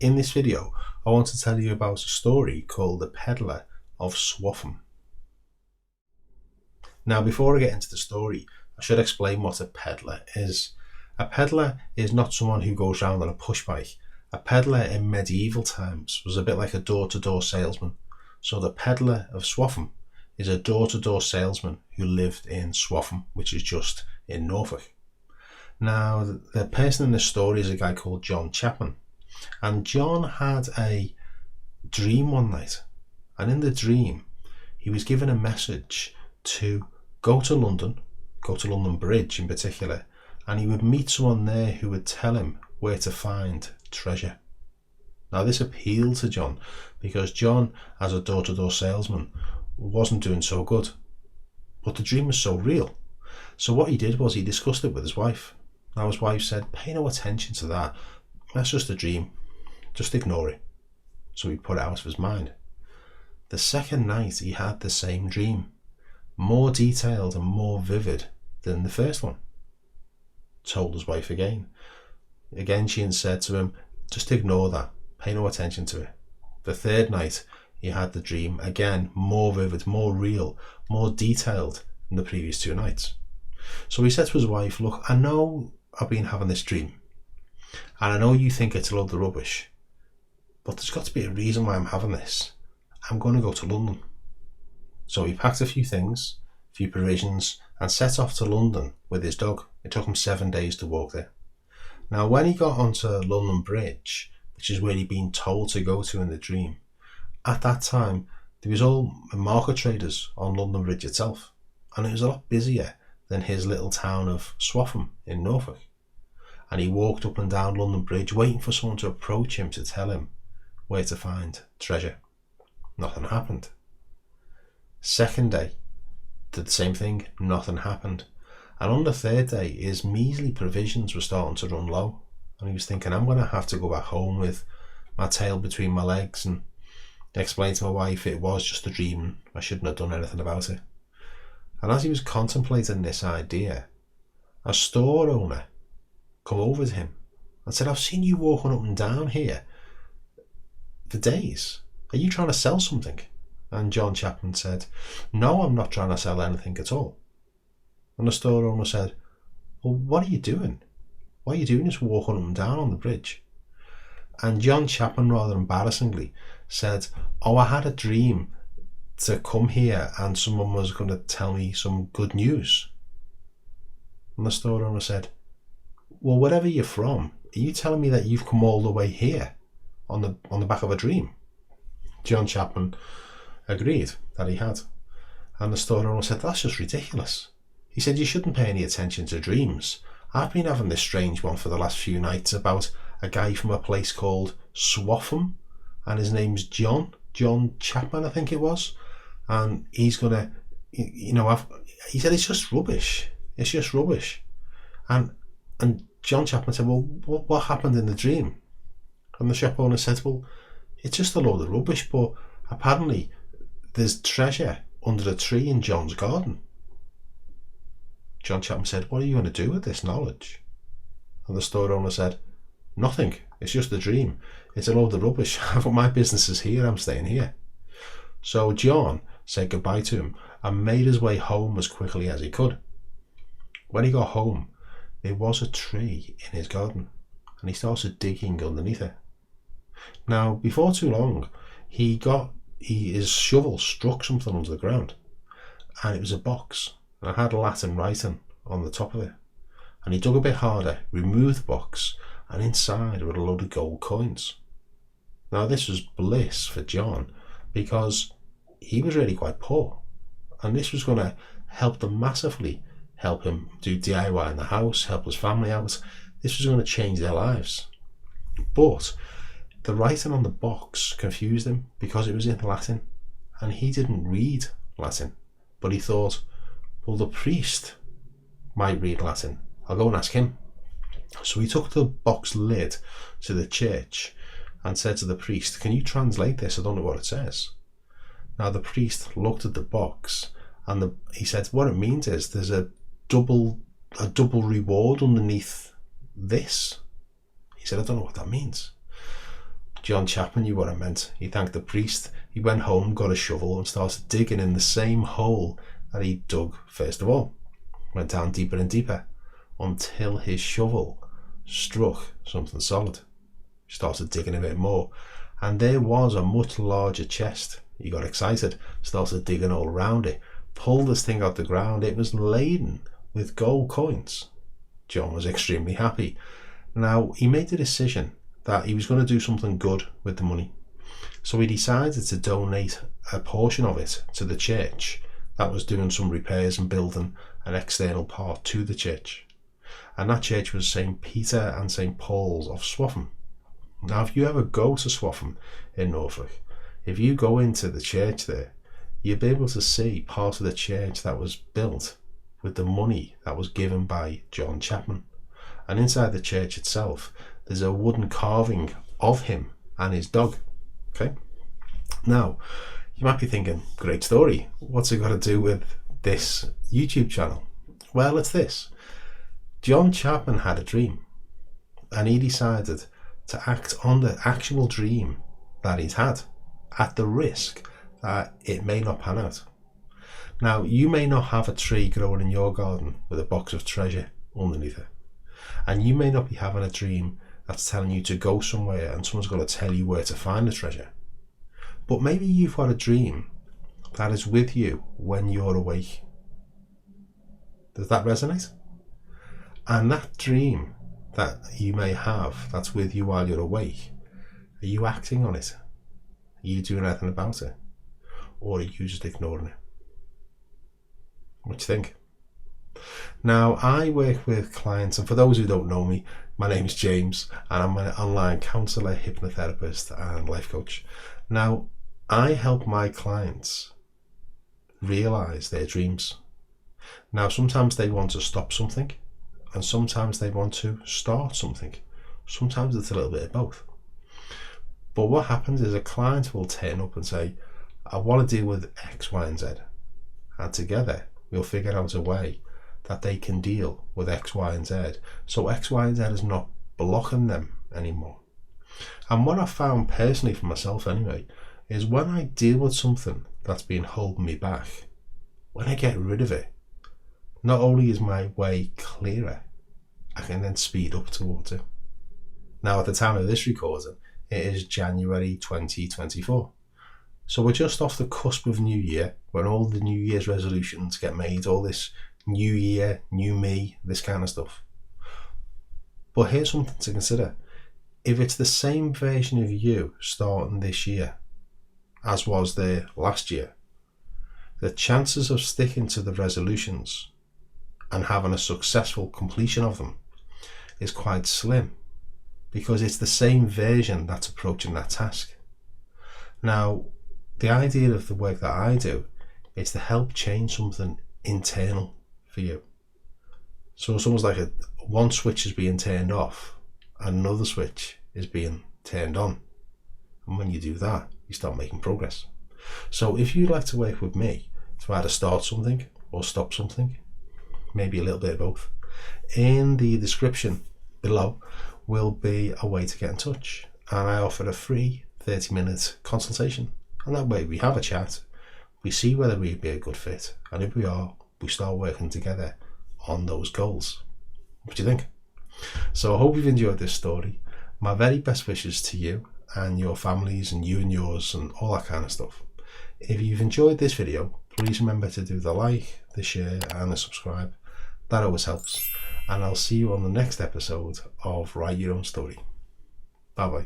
In this video, I want to tell you about a story called The Pedlar of Swaffham. Now, before I get into the story, I should explain what a pedlar is. A pedlar is not someone who goes around on a push bike. A pedlar in medieval times was a bit like a door-to-door salesman. So the Pedlar of Swaffham is a door-to-door salesman who lived in Swaffham, which is just in Norfolk. Now, the person in this story is a guy called John Chapman. And John had a dream one night. And in the dream, he was given a message to go to London Bridge in particular, and he would meet someone there who would tell him where to find treasure. Now, this appealed to John because John, as a door-to-door salesman, wasn't doing so good. But the dream was so real. So what he did was he discussed it with his wife. Now, his wife said, pay no attention to that. That's just a dream. Just ignore it. So he put it out of his mind. The second night he had the same dream, more detailed and more vivid than the first one. Told his wife again. Again she said to him, just ignore that. Pay no attention to it. The third night he had the dream, again more vivid, more real, more detailed than the previous two nights. So he said to his wife, look, I know I've been having this dream. And I know you think it's a load of rubbish, but there's got to be a reason why I'm having this. I'm going to go to London. So he packed a few things, a few provisions, and set off to London with his dog. It took him 7 days to walk there. Now, when he got onto London Bridge, which is where he'd been told to go to in the dream, at that time, there was all market traders on London Bridge itself, and it was a lot busier than his little town of Swaffham in Norfolk. And he walked up and down London Bridge waiting for someone to approach him to tell him where to find treasure. Nothing happened. Second day, did the same thing, nothing happened. And on the third day, his measly provisions were starting to run low. And he was thinking, I'm going to have to go back home with my tail between my legs and explain to my wife it was just a dream. I shouldn't have done anything about it. And as he was contemplating this idea, a store owner come over to him and said, I've seen you walking up and down here for days. Are you trying to sell something? And John Chapman said, no, I'm not trying to sell anything at all. And the store owner said, well, what are you doing? What are you doing is walking up and down on the bridge. And John Chapman, rather embarrassingly, said, oh, I had a dream to come here and someone was going to tell me some good news. And the store owner said, well, wherever you're from, are you telling me that you've come all the way here on the back of a dream? John Chapman agreed that he had. And the store owner said, that's just ridiculous. He said, you shouldn't pay any attention to dreams. I've been having this strange one for the last few nights about a guy from a place called Swaffham, and his name's John Chapman, I think it was. And he's going to, he said, it's just rubbish. It's just rubbish. And John Chapman said, well, what happened in the dream? And the shop owner said, well, it's just a load of rubbish, but apparently there's treasure under a tree in John's garden. John Chapman said, what are you going to do with this knowledge? And the store owner said, nothing. It's just a dream. It's a load of rubbish. My business is here. I'm staying here. So John said goodbye to him and made his way home as quickly as he could. When he got home, there was a tree in his garden, and he started digging underneath it. Now, before too long, his shovel struck something under the ground, and it was a box, and it had Latin writing on the top of it. And he dug a bit harder, removed the box, and inside were a load of gold coins. Now, this was bliss for John, because he was really quite poor, and this was going to help him do DIY in the house, help his family out. This was going to change their lives. But the writing on the box confused him because it was in Latin, and he didn't read Latin. But he thought, well, the priest might read Latin. I'll go and ask him. So he took the box lid to the church and said to the priest, can you translate this? I don't know what it says. Now the priest looked at the box and he said, what it means is there's a double reward underneath this. He said, I don't know what that means. John Chapman knew what I meant. He thanked the priest. He went home, got a shovel and started digging in the same hole that he dug first of all. Went down deeper and deeper until his shovel struck something solid. He started digging a bit more, and there was a much larger chest. He got excited, started digging all around it, pulled this thing out the ground. It was laden with gold coins. John was extremely happy. Now, he made the decision that he was going to do something good with the money. So he decided to donate a portion of it to the church that was doing some repairs and building an external part to the church. And that church was St. Peter and St. Paul's of Swaffham. Now, if you ever go to Swaffham in Norfolk, if you go into the church there, you'll be able to see part of the church that was built with the money that was given by John Chapman. And inside the church itself, there's a wooden carving of him and his dog. Okay. Now, you might be thinking, great story. What's it got to do with this YouTube channel? Well, it's this. John Chapman had a dream, and he decided to act on the actual dream that he'd had, at the risk that it may not pan out. Now, you may not have a tree growing in your garden with a box of treasure underneath it, and you may not be having a dream that's telling you to go somewhere and someone's got to tell you where to find the treasure. But maybe you've got a dream that is with you when you're awake. Does that resonate? And that dream that you may have that's with you while you're awake, are you acting on it? Are you doing anything about it? Or are you just ignoring it? What do you think? Now, I work with clients, and for those who don't know me, my name is James, and I'm an online counsellor, hypnotherapist, and life coach. Now, I help my clients realise their dreams. Now, sometimes they want to stop something, and sometimes they want to start something. Sometimes it's a little bit of both. But what happens is a client will turn up and say, I want to deal with X, Y, and Z. And together, we'll figure out a way that they can deal with X, Y, and Z. So X, Y, and Z is not blocking them anymore. And what I found personally for myself anyway, is when I deal with something that's been holding me back, when I get rid of it, not only is my way clearer, I can then speed up towards it. Now, at the time of this recording, it is January 2024. So we're just off the cusp of New Year, when all the New Year's resolutions get made, all this new year, new me, this kind of stuff. But here's something to consider. If it's the same version of you starting this year as was there last year, the chances of sticking to the resolutions and having a successful completion of them is quite slim, because it's the same version that's approaching that task. Now, the idea of the work that I do is to help change something internal for you. So it's almost like one switch is being turned off, another switch is being turned on. And when you do that, you start making progress. So if you'd like to work with me to either start something or stop something, maybe a little bit of both, in the description below will be a way to get in touch. And I offer a free 30-minute consultation. And that way we have a chat, we see whether we'd be a good fit, and if we are, we start working together on those goals. What do you think? So I hope you've enjoyed this story. My very best wishes to you and your families and you and yours and all that kind of stuff. If you've enjoyed this video, please remember to do the like, the share and the subscribe. That always helps. And I'll see you on the next episode of Write Your Own Story. Bye bye.